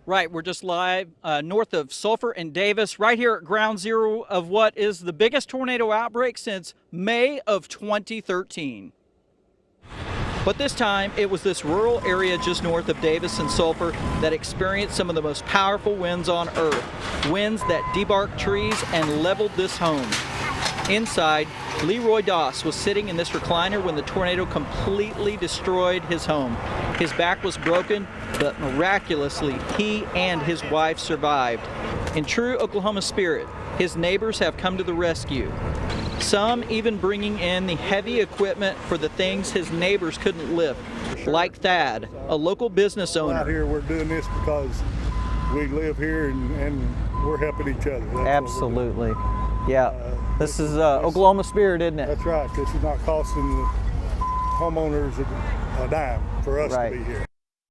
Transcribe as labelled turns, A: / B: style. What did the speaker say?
A: Right, we're just live north of Sulphur and Davis, right here at ground zero of what is the biggest tornado outbreak since May of 2013. But this time, it was this rural area just north of Davis and Sulphur that experienced some of the most powerful winds on Earth. Winds that debarked trees and leveled this home. Inside, Leroy Doss was sitting in this recliner when the tornado completely destroyed his home. His back was broken, but miraculously, he and his wife survived. In true Oklahoma spirit, his neighbors have come to the rescue. Some even bringing in the heavy equipment for the things his neighbors couldn't lift, like Thad, a local business owner.
B: Out here, we're doing this because we live here and we're helping each other. That's
A: absolutely. Yeah. This is Oklahoma spirit, isn't it?
B: That's right. This is not costing the homeowners a dime for us to be here.